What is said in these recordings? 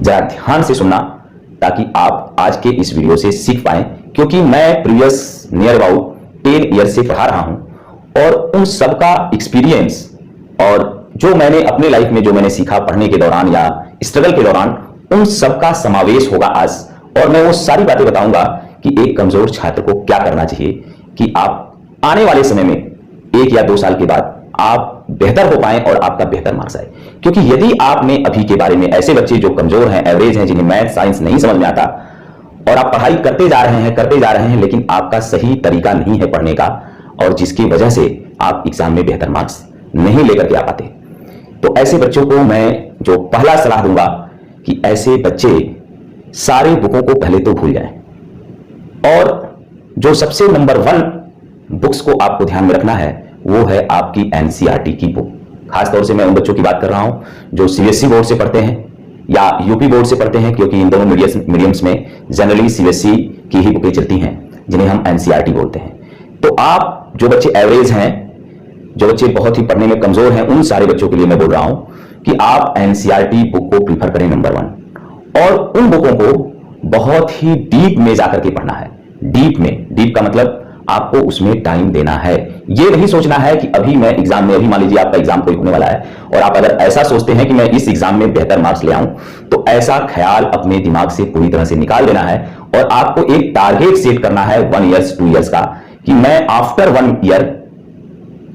जरा ध्यान से सुनना ताकि आप आज के इस वीडियो से सीख पाएं, क्योंकि मैं प्रीवियस नियर अबाउट 10 ईयर से पढ़ा रहा हूं और उन सब का एक्सपीरियंस और जो मैंने अपने लाइफ में जो मैंने सीखा पढ़ने के दौरान या स्ट्रगल के दौरान, उन सब का समावेश होगा आज। और मैं वो सारी बातें बताऊंगा कि एक कमजोर छात्र को क्या करना चाहिए कि आप आने वाले समय में 1 या 2 साल के बाद आप बेहतर हो पाएं और आपका बेहतर मार्क्स आए। क्योंकि यदि आपने अभी के बारे में ऐसे बच्चे जो कमजोर हैं, एवरेज हैं, जिन्हें मैथ साइंस नहीं समझ में आता और आप पढ़ाई करते जा रहे हैं लेकिन आपका सही तरीका नहीं है पढ़ने का और जिसकी वजह से आप एग्जाम में बेहतर मार्क्स नहीं लेकर के आ पाते, तो ऐसे बच्चों को मैं जो पहला सलाह दूंगा कि ऐसे बच्चे सारे बुकों को पहले तो भूल जाएं और जो सबसे नंबर 1 बुक्स को आपको ध्यान में रखना है वो है आपकी एनसीईआरटी की बुक। खासतौर से मैं उन बच्चों की बात कर रहा हूं जो सीबीएसई बोर्ड से पढ़ते हैं या यूपी बोर्ड से पढ़ते हैं, क्योंकि इन दोनों मीडियम्स में जनरली सीबीएसई की ही बुकें चलती हैं जिन्हें हम एनसीईआरटी बोलते हैं। तो आप जो बच्चे एवरेज हैं, जो बच्चे बहुत ही पढ़ने में कमजोर हैं, उन सारे बच्चों के लिए मैं बोल रहा हूं कि आप एनसीईआरटी बुक को प्रीफर करें नंबर 1 और उन बुकों को बहुत ही डीप में जाकर के पढ़ना है। डीप का मतलब आपको उसमें टाइम देना है। ये नहीं सोचना है कि अभी मैं एग्जाम में, अभी मान लीजिए आपका एग्जाम कोई होने वाला है और आप अगर ऐसा सोचते हैं कि मैं इस एग्जाम में बेहतर मार्क्स ले आऊं, तो ऐसा ख्याल अपने दिमाग से पूरी तरह से निकाल देना है और आपको एक टारगेट सेट करना है 1 ईयर्स 2 ईयर्स का कि मैं आफ्टर 1 ईयर,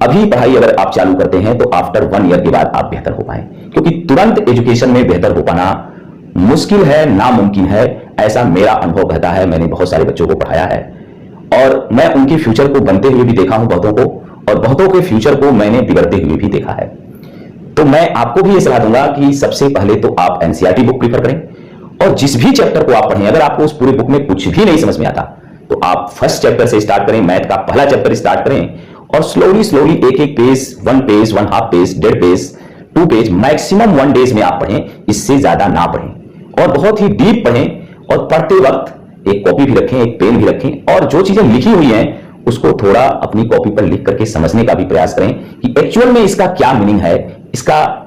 अभी पढ़ाई अगर आप चालू करते हैं तो आफ्टर 1 ईयर के बाद आप बेहतर हो पाए, क्योंकि तुरंत एजुकेशन में बेहतर हो पाना मुश्किल है, नामुमकिन है, ऐसा मेरा अनुभव कहता है। मैंने बहुत सारे बच्चों को पढ़ाया है और मैं उनके फ्यूचर को बनते हुए भी देखा हूं बहुतों को, और बहुतों के फ्यूचर को मैंने बिगड़ते हुए भी देखा है। तो मैं आपको भी यह सलाह दूंगा कि सबसे पहले तो आप एनसीईआरटी बुक प्रीफर करें और जिस भी चैप्टर को आप पढ़ें, अगर आपको उस पूरे बुक में कुछ भी नहीं समझ में आता तो आप फर्स्ट चैप्टर से स्टार्ट करें, मैथ का पहला चैप्टर स्टार्ट करें और स्लोली एक page, 1 page, 1/2 page, 1.5 page, 2 page, maximum 1 days में आप पढ़ें, इससे ज्यादा ना पढ़ें और बहुत ही डीप पढ़ें। और पढ़ते वक्त एक कॉपी भी रखें, एक पेन भी रखें और जो चीजें लिखी हुई हैं उसको थोड़ा अपनी कॉपी पर लिख करके समझने का भी प्रयास करें कि एक्चुअल में इसका क्या मीनिंग है,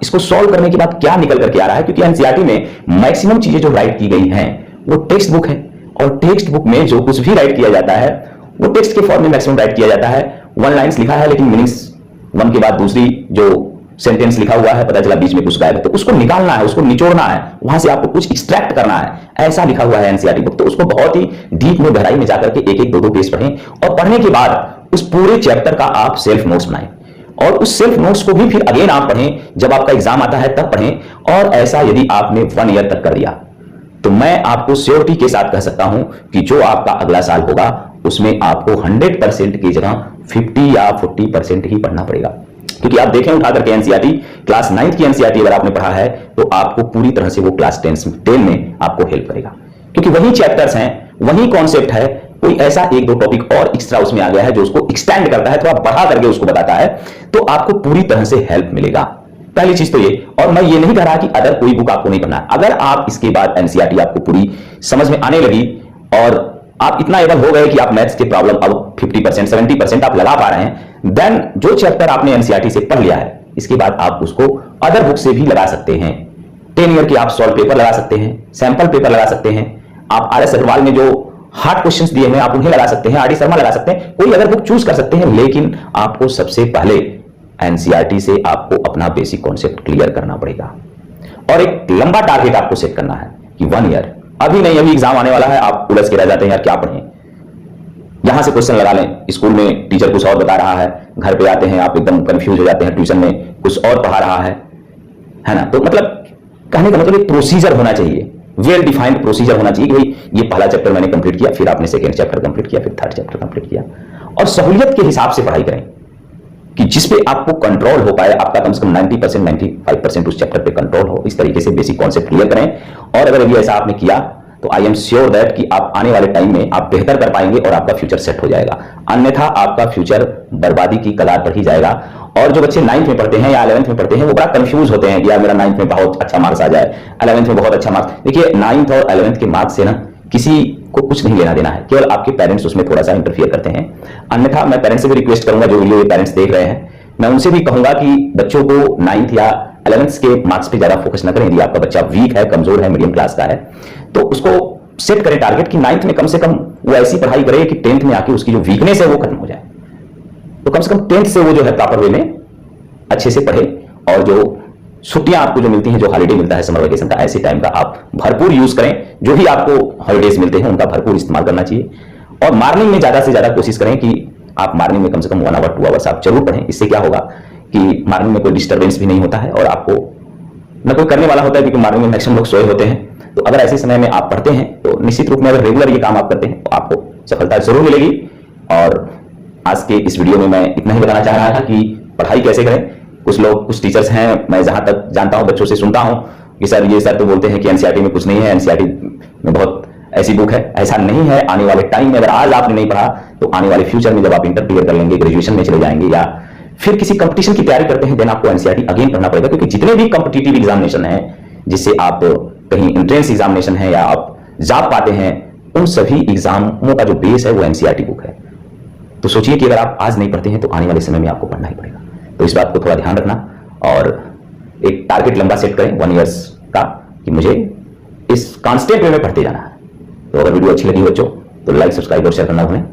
इसको सॉल्व करने के बाद क्या निकल करके आ रहा है। क्योंकि एनसीईआरटी में मैक्सिमम चीजें जो राइट की गई हैं वो टेक्स्ट बुक है और टेक्स्ट बुक में जो कुछ भी राइट किया जाता है वो टेक्स्ट के फॉर्म में मैक्सिमम राइट किया जाता है। 1 लाइन्स लिखा है लेकिन मीनिंग्स 1 के बाद दूसरी जो सेंटेंस लिखा हुआ है पता चला बीच में कुछ गायब है, तो उसको निकालना है, उसको निचोड़ना है, वहां से आपको कुछ एक्सट्रैक्ट करना है, ऐसा लिखा हुआ है एनसीईआरटी बुक। तो उसको बहुत ही डीप में, गहराई में जाकर के 1-1, 2-2 पेज पढ़ें और पढ़ने के बाद उस पूरे चैप्टर का आप सेल्फ नोट्स बनाएं और उस सेल्फ नोट्स को भी फिर अगेन आप पढ़ें, जब आपका एग्जाम आता है तब पढ़ें। और ऐसा यदि आपने 1 ईयर तक कर दिया तो मैं आपको श्योरिटी के साथ कह सकता हूं कि जो आपका अगला साल होगा उसमें आपको 100% की जगह 50 या 40% ही पढ़ना पड़ेगा। क्योंकि आप देखें उठा करके एनसीईआरटी, क्लास 9th की एनसीईआरटी अगर आपने पढ़ा है तो आपको पूरी तरह से वो क्लास 10 में आपको हेल्प करेगा, क्योंकि वही चैप्टर्स हैं, वही कॉन्सेप्ट है, कोई ऐसा 1-2 टॉपिक और एक्स्ट्रा उसमें आ गया है जो उसको एक्सटेंड करता है, थोड़ा बढ़ा करके उसको बताता है, तो आपको पूरी तरह से हेल्प मिलेगा। पहली चीज तो ये। और मैं ये नहीं कह रहा कि अदर कोई बुक आपको नहीं पढ़ना है। अगर आप इसके बाद एनसीईआरटी आपको पूरी समझ में आने लगी और आप इतना एबल हो गए कि आप मैथ्स के प्रॉब्लम अब 50%, 70% आप लगा पा रहे हैं, देन जो चैप्टर आपने एनसीईआरटी से पढ़ लिया है इसके बाद आप उसको अदर बुक से भी लगा सकते हैं। 10 ईयर के आप सॉल्व पेपर लगा सकते हैं, सैंपल पेपर लगा सकते हैं, आप आर एस अग्रवाल ने जो हार्ड क्वेश्चंस दिए हैं आप उन्हें लगा सकते हैं, आर डी शर्मा लगा सकते हैं, कोई अदर बुक चूज कर सकते हैं। लेकिन आपको सबसे पहले एनसीईआरटी से आपको अपना बेसिक कॉन्सेप्ट क्लियर करना पड़ेगा और एक लंबा टारगेट आपको सेट करना है कि 1 ईयर, अभी नहीं, अभी एग्जाम आने वाला है, आप उलझ के रह जाते हैं यार क्या पढ़ें, यहां से क्वेश्चन लगा लें, स्कूल में टीचर कुछ और बता रहा है, घर पे आते हैं आप एकदम कंफ्यूज हो जाते हैं, ट्यूशन में कुछ और पढ़ा रहा है ना। तो मतलब कहने का मतलब एक प्रोसीजर होना चाहिए, वेल डिफाइंड प्रोसीजर होना चाहिए कि भाई ये पहला चैप्टर मैंने कंप्लीट किया, फिर आपने सेकंड चैप्टर कंप्लीट किया, फिर थर्ड चैप्टर कंप्लीट किया, और सहूलियत के हिसाब से पढ़ाई करें कि जिसपे आपको कंट्रोल हो पाए, आपका कम से कम 90%, 95% उस चैप्टर पे कंट्रोल हो। इस तरीके से बेसिक कॉन्सेप्ट क्लियर करें और अगर अभी ऐसा आपने किया तो आई एम श्योर दैट कि आप आने वाले टाइम में आप बेहतर कर पाएंगे और आपका फ्यूचर सेट हो जाएगा। अन्यथा आपका फ्यूचर बर्बादी की कगार पर ही जाएगा। और जो बच्चे 9th में पढ़ते हैं या 11th में पढ़ते हैं वो बड़ा कंफ्यूज होते हैं कि यार मेरा 9th में बहुत अच्छा मार्क्स आ जाए, 11th में बहुत अच्छा मार्क्स। देखिए 9th और 11th के मार्क्स से ना किसी को कुछ नहीं लेना देना है, केवल आपके पेरेंट्स उसमें थोड़ा सा इंटरफियर करते हैं। अन्यथा मैं पेरेंट्स से भी रिक्वेस्ट करूंगा, जो वीडियो ये पेरेंट्स देख रहे हैं, मैं उनसे भी कहूंगा कि बच्चों को 9th या 11th के मार्क्स पे ज्यादा फोकस ना करें। यदि आपका बच्चा वीक है, कमजोर है, मीडियम क्लास का है, तो उसको सेट करें टारगेट कि 9th में कम से कम वो ऐसी पढ़ाई करे कि 10th में आके उसकी जो वीकनेस है वो खत्म हो जाए। तो कम से कम 10th से वो जो है प्रॉपर वे में अच्छे से पढ़े, और जो छुट्टियां आपको जो मिलती हैं, जो हॉलीडे मिलता है समर वेकेशन का, ऐसे टाइम का आप भरपूर यूज करें। जो भी आपको हॉलीडेज मिलते हैं उनका भरपूर इस्तेमाल करना चाहिए। और मॉर्निंग में ज्यादा से ज्यादा कोशिश करें कि आप मॉर्निंग में कम से कम 1 आवर 2 आवर्स आप जरूर पढ़ें। इससे क्या होगा कि मॉर्निंग में कोई डिस्टर्बेंस भी नहीं होता है और आपको न कोई करने वाला होता है, क्योंकि मॉर्निंग में मैक्सिमम लोग सोए होते हैं। तो अगर ऐसे समय में आप पढ़ते हैं तो निश्चित रूप में अगर रेगुलर ये काम आप करते हैं तो आपको सफलता जरूर मिलेगी। और आज के इस वीडियो में मैं इतना ही बताना चाह रहा था कि पढ़ाई कैसे करें। कुछ लोग, कुछ टीचर्स हैं, मैं जहां तक जानता हूं, बच्चों से सुनता हूं कि सर ये सर तो बोलते हैं कि एनसीईआरटी में कुछ नहीं है, एनसीईआरटी में बहुत ऐसी बुक है। ऐसा नहीं है। आने वाले टाइम में अगर आज आपने नहीं पढ़ा तो आने वाले फ्यूचर में जब आप इंटर क्लियर कर लेंगे, ग्रेजुएशन में चले जाएंगे या फिर किसी कंपटीशन की तैयारी करते हैं, देन आपको एनसीईआरटी अगेन पढ़ना पड़ेगा। क्योंकि जितने भी कॉम्पिटिटिव एग्जामिनेशन है, जिससे आप कहीं एंट्रेंस एग्जामिनेशन है या आप जॉब पाते हैं, उन सभी एग्जामों का जो बेस है वो एनसीईआरटी बुक है। तो सोचिए कि अगर आप आज नहीं पढ़ते हैं तो आने वाले समय में आपको पढ़ना ही पड़ेगा। तो इस बात को थोड़ा ध्यान रखना और एक टारगेट लंबा सेट करें 1 ईयर्स का, कि मुझे इस कांस्टेंट वे में पढ़ते जाना है। तो अगर वीडियो अच्छी लगी बच्चों तो लाइक, सब्सक्राइब और शेयर करना भूलें।